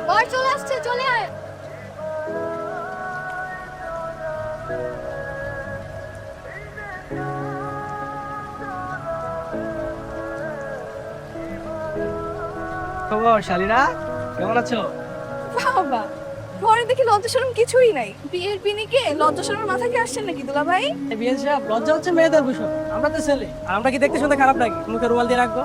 বর চলে আসছে, চলে আয়। খবর শালিরা, কেমন আছো? বাবা, ঘরে দেখি লজ্জা শরম কিছুই নাই। বিয়ের পিনিকে লজ্জা শরমের মাথা কি আসছেন নাকি দুলা ভাই? বিয়েন সাহেব, লজ্জা হচ্ছে মেয়েদের বিষয়। আমরা তো ছেলে, আর আমরা কি দেখতে শুনতে খারাপ নাকি? মুখে রুমাল দিয়ে রাখবো?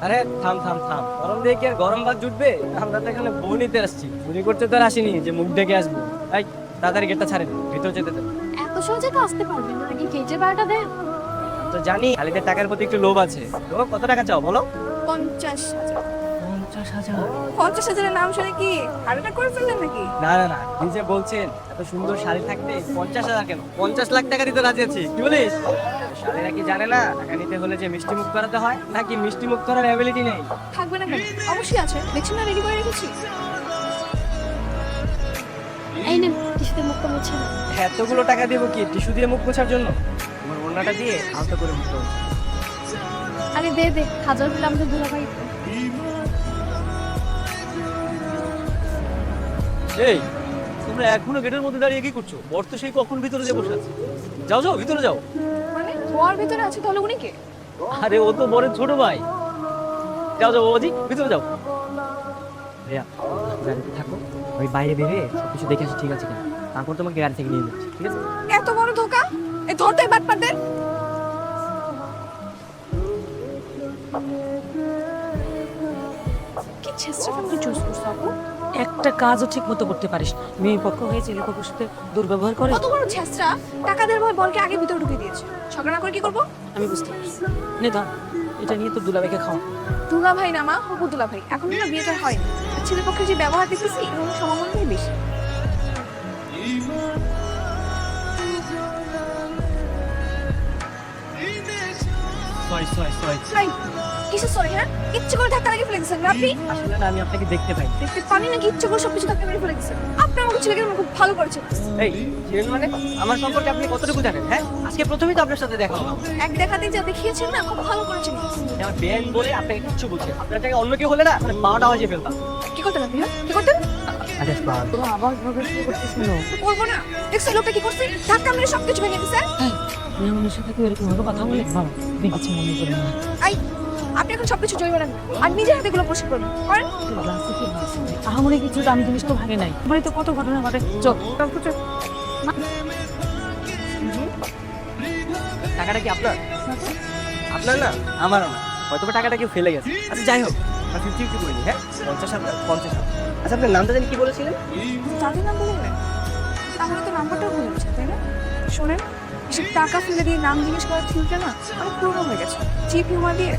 আরে থাম থাম থাম, গরম দিয়ে কি আর গরম ভাত জুটবে? আমরা তো এখানে বউ নিতে আসছি, চুরি করতে তো আর আসিনি যে মুখ দেখে আসবো। এই তাড়াতাড়ি গেটটা ছাড়েন, ভিতর যেতে দেন। এত সহজে তো আসতে পারবেন না, নাকি কেটে বাড়াটা দেন? তো জানি খালিদের টাকার প্রতি একটু লোভ আছে। তো কত টাকা চাও বলো? 50,000। 50,000? 50,000-এর নাম শুনে কি হার্টঅ্যাটাক করে ফেললেন নাকি? না না না, নিজে বলছেন এত সুন্দর শাড়ি থাকতে 50,000 কেন? 50 লাখ টাকা দিতে রাজি আছি। কি বলিস? শাড়িরা কি জানে না টাকা নিতে হলে যে মিষ্টি মুখ করাতে হয়, নাকি মিষ্টি মুখ করার অ্যাবিলিটি নেই? থাকবে না কেন? অবশ্যই আছে, দেখছেন না রেডি করে রেখেছি। এই নেন, টিস্যুতে মুখটা মুছে নেন। এতগুলো টাকা দেবো কি টিস্যু দিয়ে মুখ মোছার জন্য? আমার ওড়নাটা দিয়ে আলতো করে মুখটা মুছে। আরে দে দে, হাজার বিল আমাদের দুলা ভাই। এই তোমরা এখনো গেটের মধ্যে দাঁড়িয়ে কি করছো? বর তো সেই কখন ভিতরে যে বসে আছে। যাও যাও ভিতরে যাও। মানে বর ভিতরে আছে, তাহলে উনি কে? আরে ও তো বরের ছোট ভাই। যাও যাও বাবাজি, ভিতরে যাও। রিয়া, গাড়িতে থাকো, ওই বাইরে বেরিয়ে সবকিছু দেখে আসি ঠিক আছে কিনা, তারপর তোমাকে গাড়ি থেকে নিয়ে যাচ্ছি, ঠিক আছে? এত বড় ধোকা! এই ধরতে বাদ পার দেন। কি চেষ্টা ফ্যামিলি চুজ করছো আপু? একটা কাজও ঠিক মতো করতে পারিস না। মেয়ে পক্ষ হয়ে ছেলে পক্ষের সাথে দুর্ব্যবহার করে। কত বড় ছেঁচড়া! টাকা দেওয়ার ভয় বলকে আগে ভিতরে ঢুকিয়ে দিয়েছে। ঝগড়া না করে কি করবো? আমি বুঝতে পারছি। নে ধর, এটা নিয়ে তো দুলাভাইকে খাওয়া। দুলা ভাই না মা, হবু দুলা ভাই। এখন না বিয়েটা হয়নি। আর ছেলে পক্ষে যে ব্যবহার দেখতেছি, এগুলো সমানটাই বেশি। ভাই, কিসের সরি? হ্যাঁ, ইচ্ছে করে ধাক্কা লাগিয়ে ফেলে গেছেন আপনি। আসলে না, আমি আপনাকে দেখতে পাই। দেখতে পানি নাকি ইচ্ছে করে সবকিছু ধাক্কা মেরে ফেলে গেছেন? আপনি আমাকে ছেলেকে খুব ভালো করেছেন। এই ছিলেন মানে আমার সম্পর্কে আপনি কতটুকু জানেন? হ্যাঁ, আজকে প্রথমেই তো আপনার সাথে দেখা হলো। এক দেখাতে যা দেখিয়েছেন না, খুব ভালো করেছেন। আমার বেন বলে আপনাকে কিচ্ছু বলছে, আপনার জায়গায় অন্য কেউ হলে না মানে 12টা বাজে ফেলতাম। কি করতেন আপনি? হ্যাঁ, কি করতেন? আরে বাবা, তো আবার ঝগড়া শুরু করতেছ কেন? বলবো না। দেখছেন লোকটা কি করছে? ধাক্কা মেরে সবকিছু ভেঙে দিছে। মেয়ের সাথে কেউ এরকম ভাবে কথা বলে? বাবা, দেখেছি মনে করে না। আই, আপনি এখন সবকিছু জয়বে না আর নিজের হাতে এগুলো পরিষ্কার করবেন। করেন। গ্লাসে কি আছে? আহামরি কিছু দামি জিনিস তো ভাগে নাই। বাড়িতে তো কত ঘটনা ঘটে। চল। টাকাটা কি আপনার? আপনার না, আমারও না। হয়তো বা টাকাটা কেউ ফেলে গেছে। আচ্ছা যাই হোক, আমরা 50-50 করে নিই। হ্যাঁ, 50 আপনার, 50 আপনার। আচ্ছা আপনার নামটা জানি কি বলেছিলেন? তাদের নাম বলে নেবেন, তাহলে তো নাম্বারটাও ভুলে গেছেন, তাই না? শোনেন, এসব টাকা ফেলে দিয়ে নাম জিজ্ঞেস করার থিমটা না অনেক পুরনো হয়ে গেছে। চিপ হিউমার দিয়ে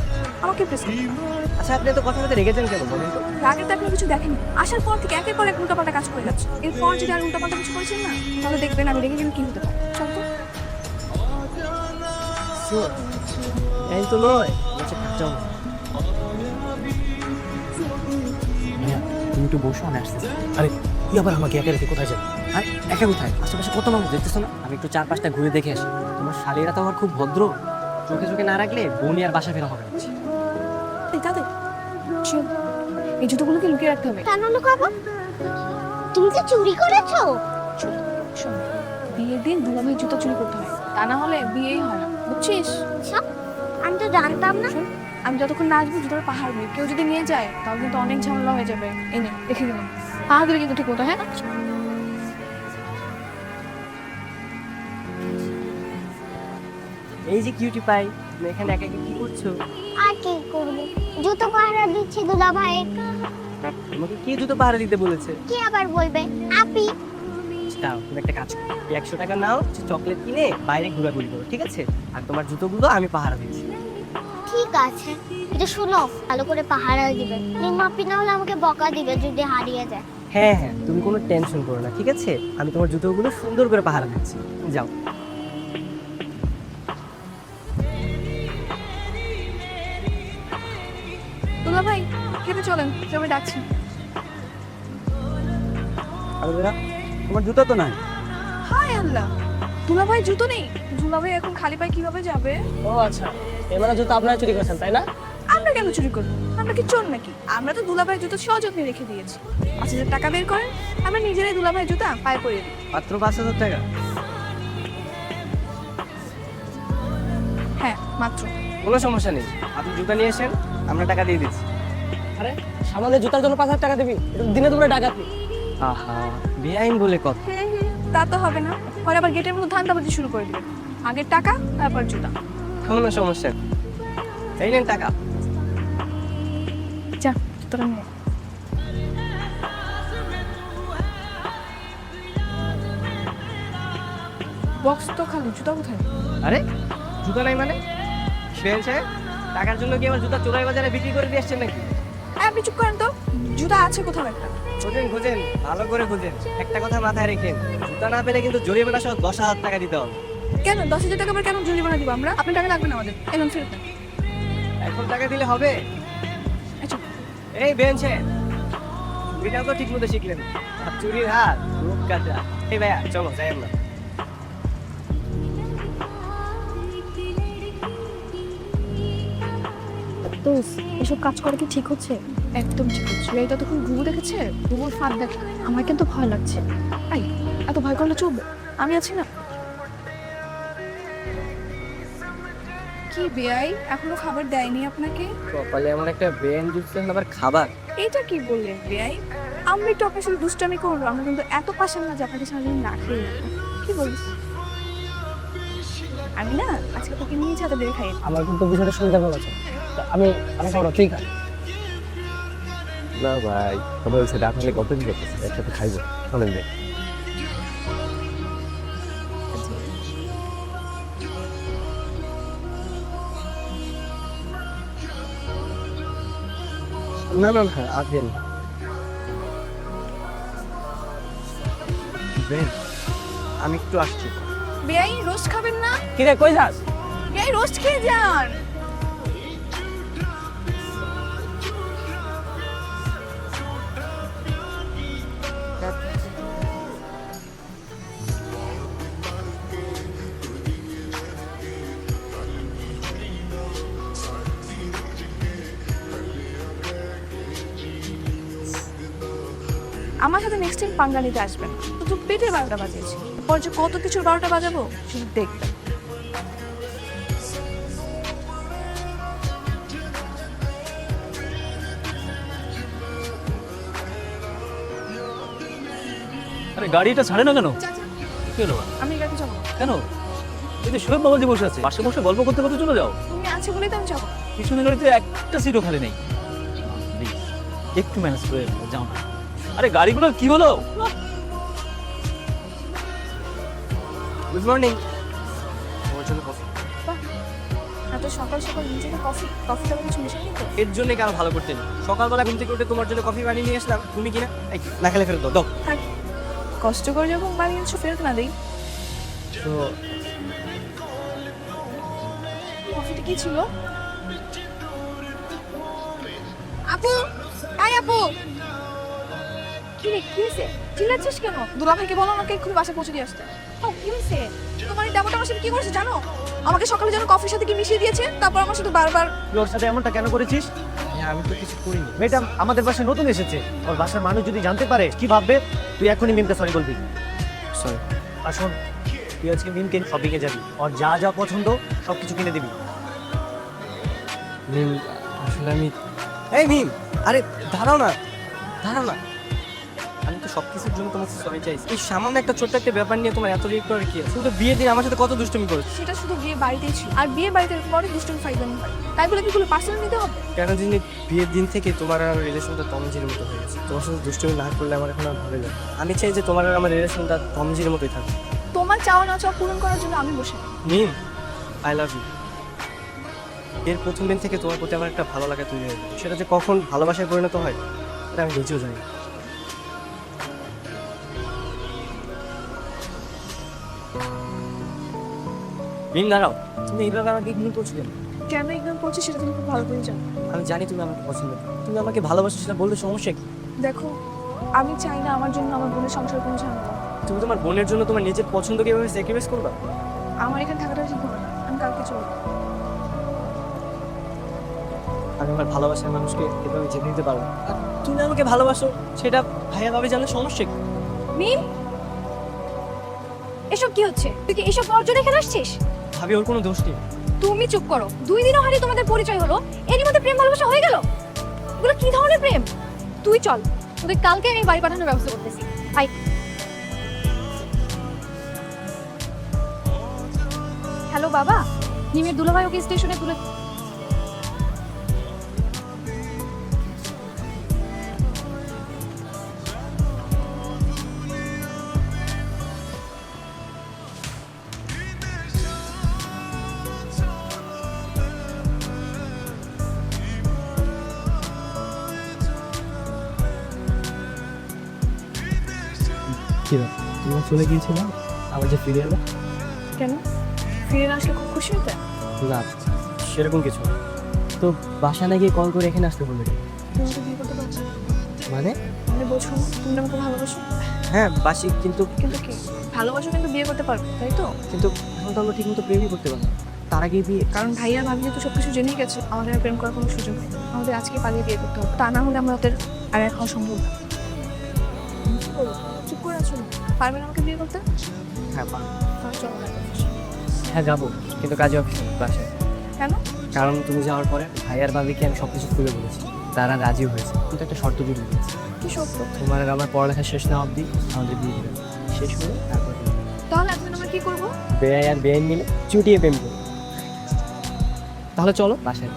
আমাকে প্রেস করতে হবে। আচ্ছা আপনি তো কথা বলতে রেগেছেন কেন বলেন তো? আগে তো আপনি কিছু দেখেনি, আসার পর থেকে একের পর এক উল্টাপাল্টা কাজ করে যাচ্ছে। এরপর যদি আর উল্টাপাল্টা কিছু করেছেন না, তাহলে দেখবেন আমি রেগে গেলে কি হতে পারে। চল তো। এই তো নয়, আচ্ছা যাও। তুমি একটু বসো, আমি আসতেছি। আরে তুই আবার আমাকে একা রেখে কোথায় যাবি? আর একা কোথায়? আশেপাশে কত মানুষ দেখতেছো না? আমি একটু 4-5টা ঘুরে দেখে আসি। তোমার শালীরা তো আমার খুব ভদ্র, চোখে চোখে না রাখলে বনি আর বাসা ফেরা হবে না। এই দাদা, চল, এই জুতোগুলোকে লুকিয়ে রাখতে হবে। কেন লুকাবো? তুমি কি চুরি করেছো? শোন, বিয়ের দিন দুলাভাই জুতো চুরি করতে হয়, তা না হলে বিয়েই হয় না, বুঝছিস? সব আমি তো জানতাম না। শোন, আমি যতক্ষণ না আসবো জুতোর পাহাড় নেই, কেউ যদি নিয়ে যায় তাহলে কিন্তু অনেক ঝামেলা হয়ে যাবে। এই নে, দেখে গেলাম, পাহাড় দিলে কিন্তু ঠিক মতো। হ্যাঁ, এই যে কিউটি পাই, তুমি এখানে একা একা কি করছো? আর কি করবো, জুতো পাহারা দিচ্ছি দুলা ভাই। তোমাকে কি জুতো পাহারা দিতে বলেছে? কি আবার বলবে? আপি দাও, তুমি একটা কাজ করো, 100 টাকা নাও, চকলেট কিনে বাইরে ঘোরাঘুরি করো, ঠিক আছে? আর তোমার জুতোগুলো আমি পাহারা দিচ্ছি। ঠিক আছে, এটা শোনো, ভালো করে পাহারা দিবে। নিমাপি না হলে আমাকে বকা দিবে যদি হারিয়ে যায়। হ্যাঁ হ্যাঁ, তুমি কোনো টেনশন করো না, ঠিক আছে? আমি তোমার জুতোগুলো সুন্দর করে পাহারা দিচ্ছি, যাও। দুলাভাই খেতে চলেন, সবাই ডাকছি। আরে বেরা, তোমার জুতা তো নাই। হায় আল্লাহ, দুলাভাই জুতো নেই। দুলাভাই এখন খালি পায়ে কিভাবে যাবে? ও আচ্ছা, এবারে জুতো আপনারা চুরি করেছেন তাই না? আর আমরা কেন চুরি করবো? আমরা কি চোর নাকি? আমরা তো দুলাভাইয়ের জুতো সযত্নে রেখে দিয়েছি। 5,000 টাকা বের করেন, আমরা নিজেরাই দুলাভাইয়ের জুতা পায়ে পরিয়ে দিই। মাত্র 5,000 টাকা? হ্যাঁ মাত্র। কোনো সমস্যা নেই, আপনি জুতা নিয়ে এসেন, আমরা টাকা দিয়ে দিচ্ছি। আরে আমাদের জুতার জন্য 5,000 টাকা দিবি? এটা তো দিনে তোমরা ডাকাতি। আহা, বেআইন বলে কথা। তা তো হবে না, পরে আবার গেটের মধ্যে ধান্দাবাজি শুরু করে দিবে। আগের টাকা তারপর জুতা। কোনো সমস্যা নেই, এই নেন টাকা। যা তোরা নিয়ে। বক্স তো খালি, জুতা কোথায়? আরে জুতা নাই মানে? বেআইন সাহেব, টাকার জন্য কি আমার জুতা চোরাই বাজারে বিক্রি করে দিয়ে আসছেন নাকি? আপনি চুপ করেন তো, জুতা আছে কোথাও একটা। খোঁজেন খোঁজেন, ভালো করে খোঁজেন। একটা কথা মাথায় রেখেন, জুতা না পেলে কিন্তু জরিমানা সহ 10,000 টাকা দিতে হবে। কেন 10,000 টাকা আবার কেন জরিমানা দিব আমরা? আপনার টাকা লাগবে না আমাদের, এখন ফেরত দেন। এখন টাকা দিলে হবে? আচ্ছা এই বেঞ্চে চুরিটাও তো ঠিক মতো শিখলেন, আর চুরির হাত রূপ কাটা। এই ভাইয়া চলো যাই আমরা। তো এসব কাজ করা কি ঠিক হচ্ছে? একদম ঠিক হচ্ছে। এই ততক্ষণ ঘুঘু দেখেছে, ঘুঘুর ফাঁদ দেখে। আমার কিন্তু ভয় লাগছে। আই এত ভয় করলে চলবে, আমি আছি না। কি বেয়াই, এখনো খাবার দেয়নি আপনাকে? কপালে এমন একটা বেন জুটছেন, আবার খাবার। এটা কি বললেন বেয়াই? আমরা একটু আপনার সাথে দুষ্টামি করবো, আমরা কিন্তু এত পাশান না যে আপনাকে সারাদিন না খেয়ে রাখবো। কি বলিস? আমি না আজকে তোকে নিয়ে ছাতা দিয়ে খাই। আমার কিন্তু বিষয়টা শুনতে ভালো আছে। আমি খাবো, ঠিক আছে? না ভাই, সবাই হচ্ছে রাত হলে কত কি করতেছে, একসাথে খাইবো, চলেন যাই। না না না, আসেন। বেন, আমি একটু আসছি। বেয়াই রোস্ট খাবেন না? কি রে, কই যাস? বেয়াই রোস্ট খেয়ে যান। আমার সাথে নেক্সট টাইম পাঙ্গা নিতে আসবেন। শুধু পেটের 12টা বাজিয়েছি, পর যে কত কিছুর 12টা বাজাবো শুধু দেখবেন। আরে গাড়িটা ছাড়ে না কেন? চাচা, কি হলো? আমি গাড়ি যাবো না। কেন? এই যে শোয়েব বাবাজি বসে আছে, পাশে বসে গল্প করতে করতে চলে যাও। তুমি আছে বলেই তো আমি যাবো। পিছনের গাড়িতে একটা সিটও খালি নেই। Please, একটু ম্যানেজ করে যাও না। আরে গাড়িগুলোর কি হলো? Good morning. তোমার জন্য কফি। বাহ, এত সকাল সকাল নিজেকে কফিটা কিছু মিশাই তো। এর জন্য কারো ভালো করতেন। সকালবেলা ঘুম থেকে উঠে তোমার জন্য কফি বানিয়ে নিয়ে আসলাম, তুমি কিনা এই না খেলে ফেরত দাও। দাও। থাক, কষ্ট করে যখন বানিয়েছো ফেরত না দেই। তো কফিটা কি ছিল? আপু, আই আপু। কি রে, কি হয়েছে? চিল্লাচ্ছিস কেন? দুলাভাইকে বলো আমাকে এক্ষুনি বাসায় পৌঁছে দিয়ে আসতে। ও কি হয়েছে? তোমার এই ডাবটা আমার সাথে কি করেছে জানো? আমাকে সকালে যেন কফির সাথে কি মিশিয়ে দিয়েছে, তারপর আমার সাথে বারবার। তুই ওর সাথে এমনটা কেন করেছিস? আমি তো কিছু করিনি। মেয়েটা আমাদের বাসায় নতুন এসেছে, ওর বাসার মানুষ যদি জানতে পারে কি ভাববে? তুই এখনই মিমকে সরি বলবি। সরি। আর শোন, তুই আজকে মিমকে শপিং এ যাবি, ওর যা যা পছন্দ সব কিছু কিনে দিবি। মিম, আসলে আমি এই মিম, আরে দাঁড়াও না, দাঁড়াও না। আমি তো সব কিছুর জন্য তোমার সরি চাইছি। এই সামান্য একটা ছোট্ট একটা ব্যাপার নিয়ে তোমার এত রিয়েক্ট করার কি আছে? শুধু বিয়ের দিন আমার সাথে কত দুষ্টুমি করেছো। সেটা শুধু বিয়ে বাড়িতেই ছিল, আর বিয়ে বাড়িতে পরে দুষ্টুমি ফাইজলামি হয়। তাই বলে কি গুলো পার্সোনাল নিতে হবে? কেন জানি বিয়ের দিন থেকে তোমার আর রিলেশনটা টমজির মতো হয়ে গেছে। তোমার সাথে দুষ্টুমি না করলে আমার এখন আর ভালো লাগে। আমি চাই যে তোমার আর আমার রিলেশনটা টমজির মতোই থাকবে। তোমার চাওয়া না চাওয়া পূরণ করার জন্য আমি বসে নেই। মিম, আই লাভ ইউ। এর প্রথম দিন থেকে তোমার প্রতি আমার একটা ভালো লাগা তৈরি হয়েছে। সেটা যে কখন ভালোবাসায় পরিণত হয় এটা আমি বুঝেও জানি। মিম দাঁড়াও, তুমি এইভাবে আমাকে ইগনোর করছো কেন? কেন ইগনোর করছি সেটা তুমি খুব ভালো করে জানো। আমি জানি তুমি আমাকে পছন্দ করো, তুমি আমাকে ভালোবাসো, সেটা বললে সমস্যা কি? দেখো, আমি চাই না আমার জন্য আমার বোনের সংসার কোনো ঝামেলা হোক। তুমি তোমার বোনের জন্য তোমার নিজের পছন্দকে এভাবে স্যাক্রিফাইস করবা? আমার এখানে থাকাটা ঠিক হবে না, আমি কালকে চলবো। আমি আমার ভালোবাসার মানুষকে এভাবে যেতে দিতে পারবো না। আর তুমি আমাকে ভালোবাসো সেটা ভাইয়া ভাবে জানলে সমস্যা কি? মিম, এসব কি হচ্ছে? তুই কি এসব করার জন্য এখানে আসছিস? ভাবি ওর কোনো দোষ নেই। তুমি চুপ করো। 2 দিনও হয়নি তোমাদের পরিচয় হলো, এরই মধ্যে প্রেম ভালোবাসা হয়ে গেল? এগুলো কি ধরনের প্রেম? তুই চল, তোদের কালকে আমি বাড়ি পাঠানোর ব্যবস্থা করতেছি। আই। হ্যালো বাবা, মিমের দুলাভাই ওকে স্টেশনে তুলে কি রে, তুমি চলে গিয়েছিলে আবার যে ফিরে এলো? কেন? ফিরে না আসলে খুব খুশি হতে? না সেরকম কিছু না। তো বাসা না গিয়ে কল করে এখানে আসতে বললে কেন? তুমি আমাকে বিয়ে করতে পারছো? মানে? মানে বোঝো না, তুমি আমাকে ভালোবাসো? হ্যাঁ বাসি, কিন্তু কিন্তু কি ভালোবাসো কিন্তু বিয়ে করতে পারবে, তাই তো? কিন্তু এখন তো আমরা ঠিক মতো প্রেমই করতে পারবো না। তার আগে বিয়ে? কারণ ভাইয়া ভাবি তো সবকিছু জেনেই গেছে, আমাদের আর প্রেম করার কোনো সুযোগ নেই। আমাদের আজকে পালিয়ে বিয়ে করতে হবে, তা না হলে আমাদের আর এক হওয়া সম্ভব না। কি বলো? চুপ করে আছো না? পারবেন আমাকে বিয়ে করতে? হ্যাঁ পারবো। তাহলে চলো না। হ্যাঁ যাবো, কিন্তু কাজে অফিসে বাসায়। কেন? কারণ তুমি যাওয়ার পরে ভাইয়ার ভাবিকে আমি সবকিছু খুলে বলেছি, তারা রাজি হয়েছে, কিন্তু একটা শর্ত জুড়ে দিয়েছে। কি সত্য? তোমার আর আমার পড়ালেখা শেষ না অবধি আমাদের বিয়ে দেবে, শেষ হয়ে তারপর তাহলে এখন আমরা কি করবো? বেআই আর বেআইন মিলে চুটিয়ে প্রেম করবো। তাহলে চলো বাসায়।